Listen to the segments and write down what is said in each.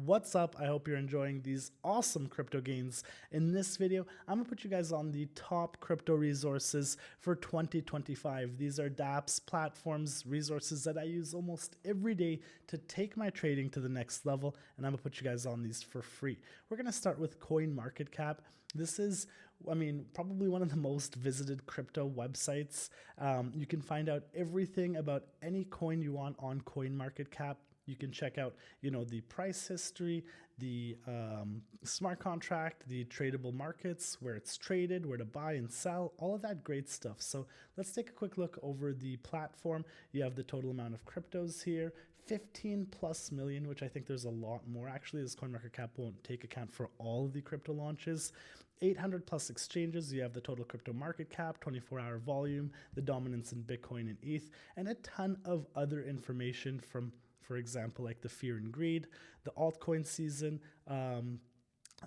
What's up? I hope you're enjoying these awesome crypto gains. In this video, I'm gonna put you guys on the top crypto resources for 2025. These are dApps, platforms, resources that I use almost every day to take my trading to the next level, and I'm gonna put you guys on these for free. We're gonna start with CoinMarketCap. This is, probably one of the most visited crypto websites. You can find out everything about any coin you want on CoinMarketCap. You can check out, the price history, the smart contract, the tradable markets, where it's traded, where to buy and sell, all of that great stuff. So let's take a quick look over the platform. You have the total amount of cryptos here, 15 plus million, which I think there's a lot more actually, as CoinMarketCap won't take account for all of the crypto launches. 800 plus exchanges. You have the total crypto market cap, 24-hour volume, the dominance in Bitcoin and ETH, and a ton of other information from, for example, like the fear and greed, the altcoin season,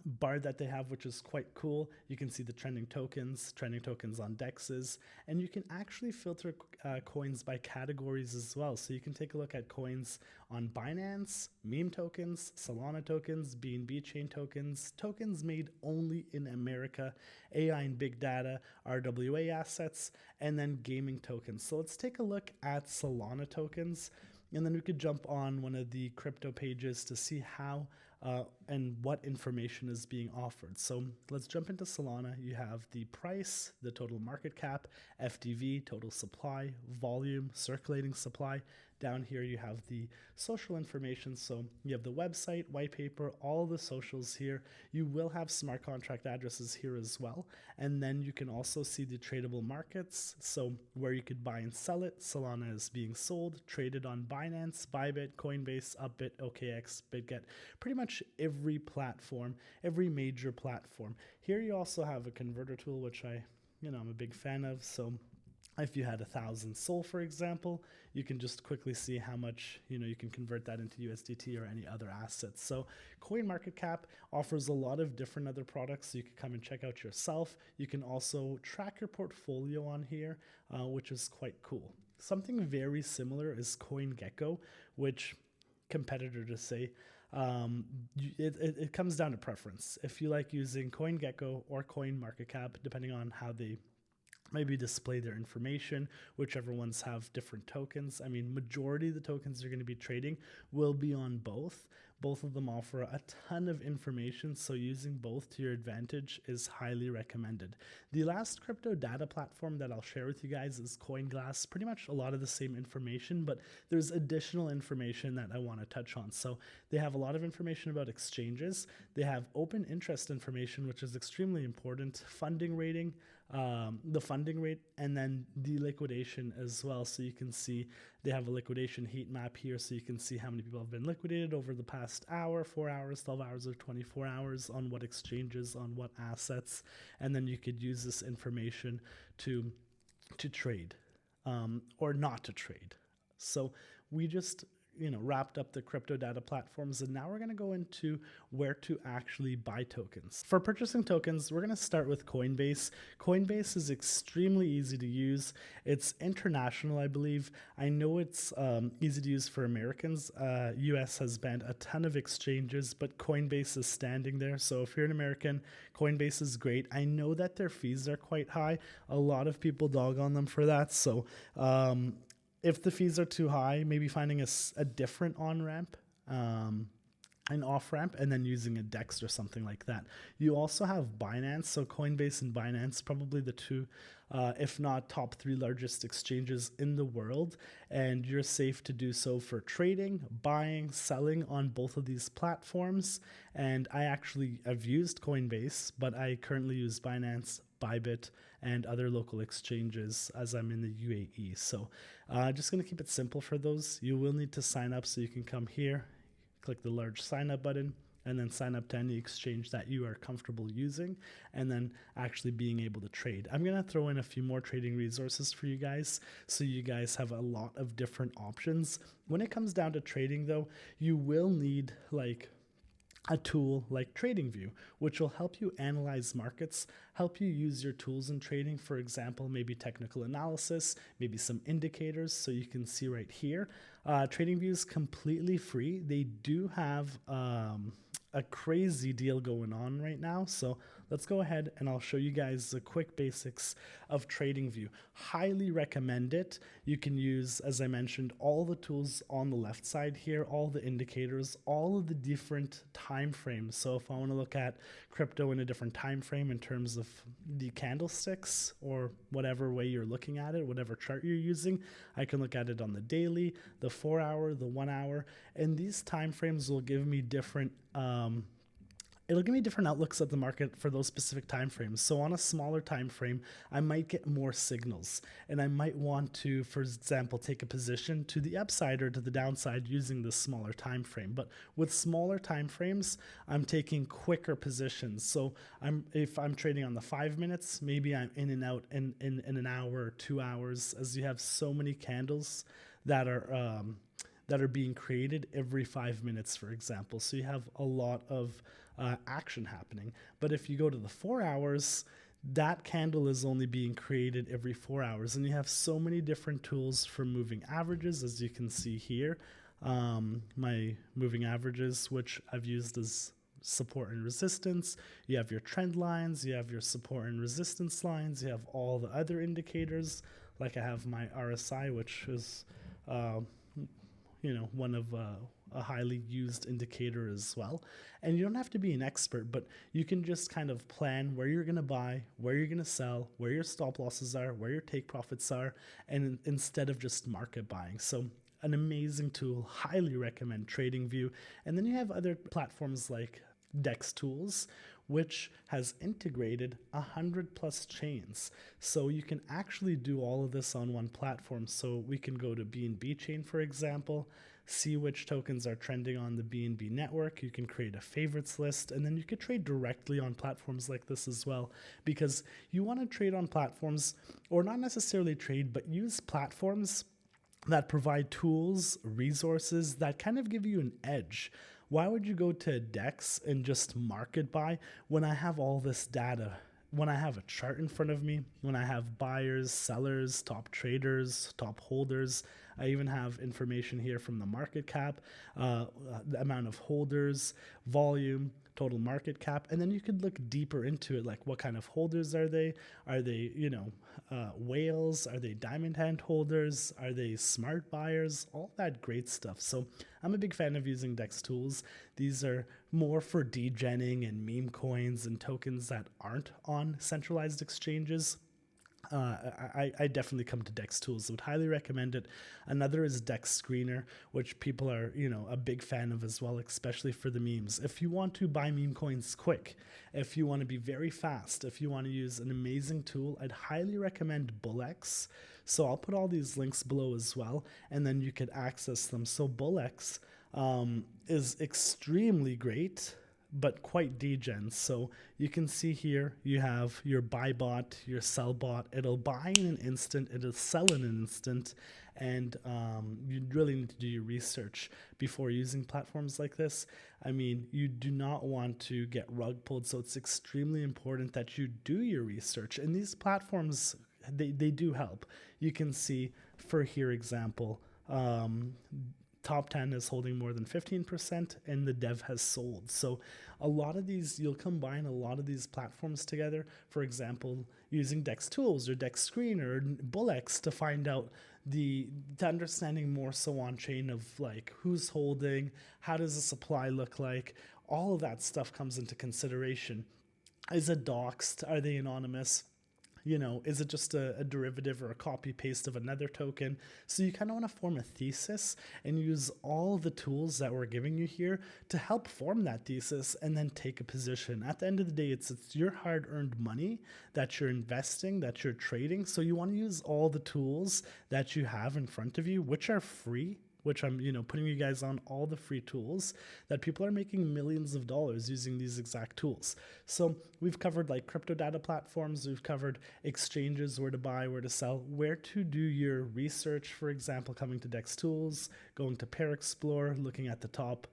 bar that they have, which is quite cool. You can see the trending tokens on dexes, and you can actually filter coins by categories as well. So you can take a look at coins on Binance, meme tokens, Solana tokens, BNB chain tokens, tokens made only in America, AI and big data, RWA assets, and then gaming tokens. So let's take a look at Solana tokens, and then we could jump on one of the crypto pages to see how and what information is being offered. So let's jump into Solana. You have the price, the total market cap, FDV, total supply, volume, circulating supply. Down here you have the social information. So you have the website, white paper, all the socials here. You will have smart contract addresses here as well. And then you can also see the tradable markets. So where you could buy and sell it. Solana is being sold, traded on Binance, Bybit, Coinbase, Upbit, OKX, BitGet, pretty much every platform, every major platform. Here you also have a converter tool, which I'm a big fan of. So if you had 1,000 SOL, for example, you can just quickly see how much, you can convert that into USDT or any other assets. So CoinMarketCap offers a lot of different other products, so you can come and check out yourself. You can also track your portfolio on here, which is quite cool. Something very similar is CoinGecko, which, competitor to say, it comes down to preference. If you like using CoinGecko or CoinMarketCap, depending on how they maybe display their information, whichever ones have different tokens. Majority of the tokens you're going to be trading will be on both. Both of them offer a ton of information, so using both to your advantage is highly recommended. The last crypto data platform that I'll share with you guys is CoinGlass. Pretty much a lot of the same information, but there's additional information that I want to touch on. So they have a lot of information about exchanges. They have open interest information, which is extremely important, funding rating, the funding rate, and then the liquidation as well. So you can see they have a liquidation heat map here, so you can see how many people have been liquidated over the past hour, 4 hours, 12 hours, or 24 hours, on what exchanges, on what assets, and then you could use this information to trade or not to trade. So we just wrapped up the crypto data platforms, and now we're going to go into where to actually buy tokens. For purchasing tokens, we're going to start with Coinbase. Coinbase is extremely easy to use. It's international, I believe. I know it's easy to use for Americans. US has banned a ton of exchanges, but Coinbase is standing there. So if you're an American, Coinbase is great. I know that their fees are quite high. A lot of people dog on them for that. So if the fees are too high, maybe finding a different on-ramp, an off-ramp, and then using a DEX or something like that. You also have Binance, so Coinbase and Binance, probably the two, if not top 3 largest exchanges in the world, and you're safe to do so for trading, buying, selling on both of these platforms. And I actually have used Coinbase, but I currently use Binance, Bybit, and other local exchanges as I'm in the UAE. So just going to keep it simple for those. You will need to sign up, so you can come here, click the large sign up button, and then sign up to any exchange that you are comfortable using, and then actually being able to trade. I'm going to throw in a few more trading resources for you guys, so you guys have a lot of different options. When it comes down to trading though, you will need a tool like TradingView, which will help you analyze markets, help you use your tools in trading. For example, maybe technical analysis, maybe some indicators. So you can see right here, TradingView is completely free. They do have a crazy deal going on right now. So let's go ahead and I'll show you guys the quick basics of TradingView. Highly recommend it. You can use, as I mentioned, all the tools on the left side here, all the indicators, all of the different time frames. So if I want to look at crypto in a different time frame in terms of the candlesticks or whatever way you're looking at it, whatever chart you're using, I can look at it on the daily, the 4 hour, the 1 hour, and these time frames will give me different it'll give me different outlooks at the market for those specific time frames. So on a smaller time frame, I might get more signals, and I might want to, for example, take a position to the upside or to the downside using this smaller time frame. But with smaller time frames, I'm taking quicker positions. So if I'm trading on the 5 minutes, maybe I'm in and out in an hour or 2 hours, as you have so many candles that are being created every 5 minutes, for example. So you have a lot of action happening. But if you go to the 4 hours, that candle is only being created every 4 hours. And you have so many different tools for moving averages, as you can see here. My moving averages, which I've used as support and resistance. You have your trend lines, you have your support and resistance lines, you have all the other indicators. Like I have my RSI, which is one of a highly used indicator as well. And you don't have to be an expert, but you can just kind of plan where you're going to buy, where you're going to sell, where your stop losses are, where your take profits are, and instead of just market buying. So an amazing tool, highly recommend TradingView. And then you have other platforms like DEX Tools, which has integrated 100+ chains. So you can actually do all of this on one platform. So we can go to BNB chain, for example, see which tokens are trending on the BNB network. You can create a favorites list, and then you could trade directly on platforms like this as well, because you want to trade on platforms, or not necessarily trade, but use platforms that provide tools, resources that kind of give you an edge. Why would you go to DEX and just market buy when I have all this data? When I have a chart in front of me, when I have buyers, sellers, top traders, top holders, I even have information here from the market cap, the amount of holders, volume, total market cap, and then you could look deeper into it, like what kind of holders are they? Are they, whales? Are they diamond hand holders? Are they smart buyers? All that great stuff. So I'm a big fan of using DEX tools. These are more for degenning and meme coins and tokens that aren't on centralized exchanges. I definitely come to DEX Tools. I would highly recommend it. Another is DEX Screener, which people are, a big fan of as well, especially for the memes. If you want to buy meme coins quick, if you want to be very fast, if you want to use an amazing tool, I'd highly recommend BullX. So I'll put all these links below as well, and then you could access them. So BullX is extremely great, but quite degen. So you can see here, you have your buy bot, your sell bot. It'll buy in an instant, it'll sell in an instant, and you really need to do your research before using platforms like this. I mean, you do not want to get rug pulled, so it's extremely important that you do your research. And these platforms, they do help. You can see, for here example, top 10 is holding more than 15%, and the dev has sold. So a lot of these, you'll combine a lot of these platforms together, for example, using DEX Tools or DEX Screener or BullX to find out to understanding more so on chain of like who's holding, how does the supply look like, all of that stuff comes into consideration. Is it doxed? Are they anonymous? Is it just a derivative or a copy paste of another token? So you kind of want to form a thesis and use all the tools that we're giving you here to help form that thesis and then take a position. At the end of the day, it's your hard-earned money that you're investing, that you're trading. So you want to use all the tools that you have in front of you, which are free, which I'm, putting you guys on all the free tools that people are making millions of dollars using these exact tools. So we've covered like crypto data platforms, we've covered exchanges, where to buy, where to sell, where to do your research, for example, coming to DEX Tools, going to Pair Explorer, looking at the top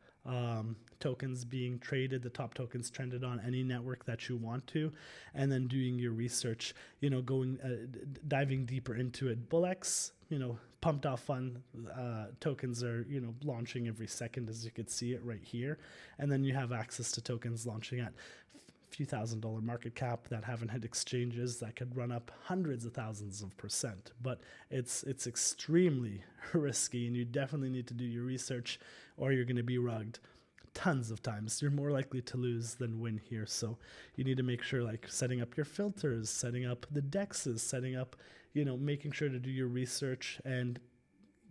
tokens being traded, the top tokens trended on any network that you want to, and then doing your research, going diving deeper into it. Bullex, pumped off fund tokens are, launching every second, as you could see it right here. And then you have access to tokens launching at few $1,000 market cap that haven't hit exchanges that could run up hundreds of thousands of %. But it's extremely risky, and you definitely need to do your research or you're going to be rugged tons of times. You're more likely to lose than win here. So you need to make sure, like setting up your filters, setting up the dexes, setting up, making sure to do your research and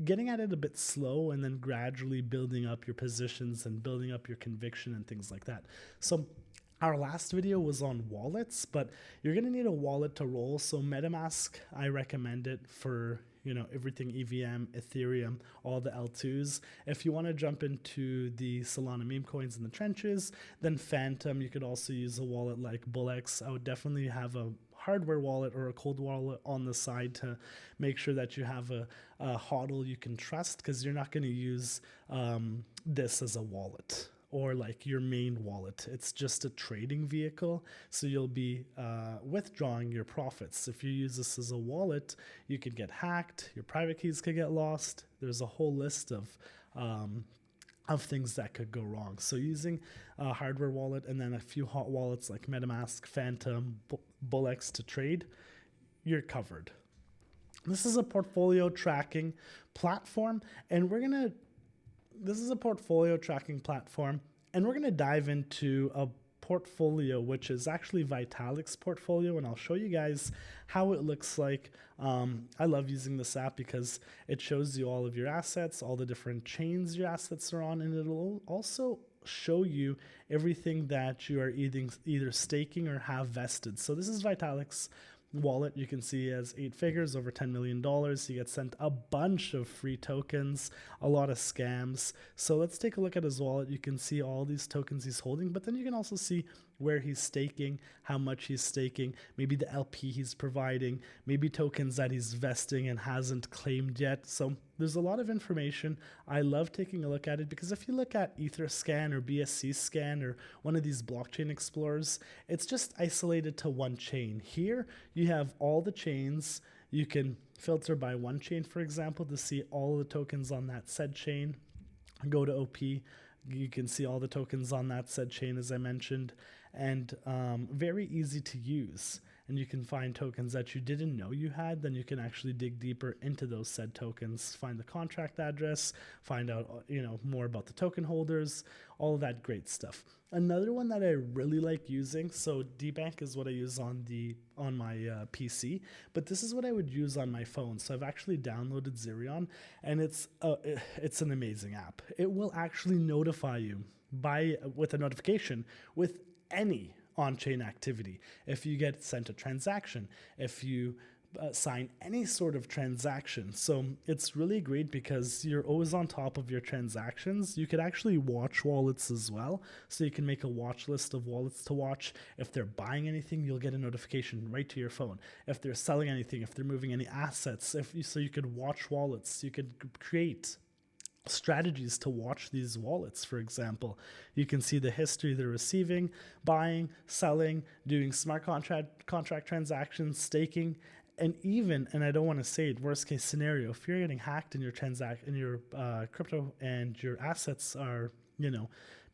getting at it a bit slow, and then gradually building up your positions and building up your conviction and things like that. So our last video was on wallets, but you're going to need a wallet to roll. So MetaMask, I recommend it for, everything EVM, Ethereum, all the L2s. If you want to jump into the Solana meme coins in the trenches, then Phantom, you could also use a wallet like Bullex. I would definitely have a hardware wallet or a cold wallet on the side to make sure that you have a HODL you can trust, because you're not going to use this as a wallet or like your main wallet. It's just a trading vehicle, so you'll be withdrawing your profits. If you use this as a wallet, you could get hacked, your private keys could get lost. There's a whole list of things that could go wrong. So using a hardware wallet and then a few hot wallets like MetaMask, Phantom, Bullex to trade, you're covered. This is a portfolio tracking platform, and we're going to dive into a portfolio, which is actually Vitalik's portfolio, and I'll show you guys how it looks like. I love using this app because it shows you all of your assets, all the different chains your assets are on, and it'll also show you everything that you are either staking or have vested. So this is Vitalik's wallet. You can see he has 8 figures, over $10 million. He gets sent a bunch of free tokens, a lot of scams. So let's take a look at his wallet. You can see all these tokens he's holding, but then you can also see where he's staking, how much he's staking, maybe the LP he's providing, maybe tokens that he's vesting and hasn't claimed yet. So there's a lot of information. I love taking a look at it because if you look at Etherscan or BSC Scan or one of these blockchain explorers, it's just isolated to one chain. Here you have all the chains. You can filter by one chain, for example, to see all the tokens on that said chain. Go to OP. You can see all the tokens on that said chain, as I mentioned, and very easy to use. And you can find tokens that you didn't know you had. Then you can actually dig deeper into those said tokens, find the contract address, find out more about the token holders, all of that great stuff. Another one that I really like using, so DBank is what I use on my PC, but this is what I would use on my phone. So I've actually downloaded Zerion, and it's an amazing app. It will actually notify you with a notification with any on-chain activity. If you get sent a transaction, if you sign any sort of transaction. So it's really great because you're always on top of your transactions. You could actually watch wallets as well. So you can make a watch list of wallets to watch. If they're buying anything, you'll get a notification right to your phone. If they're selling anything, if they're moving any assets, so you could watch wallets. You could create strategies to watch these wallets. For example, you can see the history they're receiving, buying, selling, doing smart contract transactions, staking, and even, and I don't want to say it, worst case scenario, if you're getting hacked and your crypto and your assets are,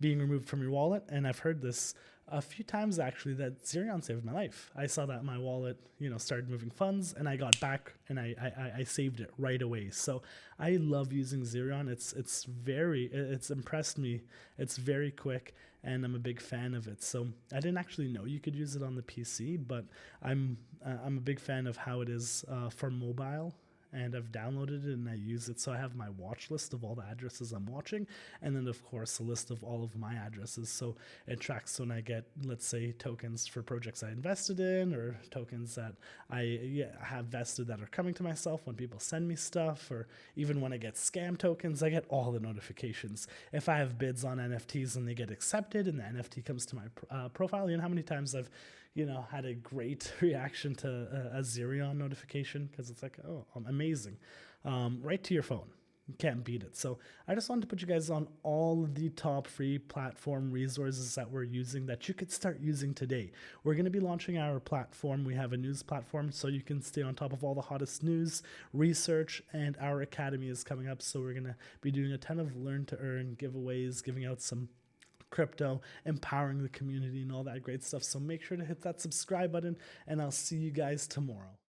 being removed from your wallet, and I've heard this a few times actually, that Zerion saved my life. I saw that my wallet, started moving funds, and I got back and I saved it right away. So I love using Zerion. It's impressed me. It's very quick, and I'm a big fan of it. So I didn't actually know you could use it on the PC, but I'm a big fan of how it is for mobile. And I've downloaded it and I use it. So I have my watch list of all the addresses I'm watching, and then of course a list of all of my addresses. So it tracks when I get, let's say, tokens for projects I invested in, or tokens that I have vested that are coming to myself when people send me stuff, or even when I get scam tokens, I get all the notifications. If I have bids on NFTs and they get accepted and the NFT comes to my profile, how many times I've had a great reaction to a Zerion notification, because it's like, oh, amazing. Right to your phone. You can't beat it. So I just wanted to put you guys on all of the top free platform resources that we're using that you could start using today. We're going to be launching our platform. We have a news platform so you can stay on top of all the hottest news, research, and our academy is coming up. So we're going to be doing a ton of learn to earn giveaways, giving out some crypto, empowering the community, and all that great stuff. So make sure to hit that subscribe button, and I'll see you guys tomorrow.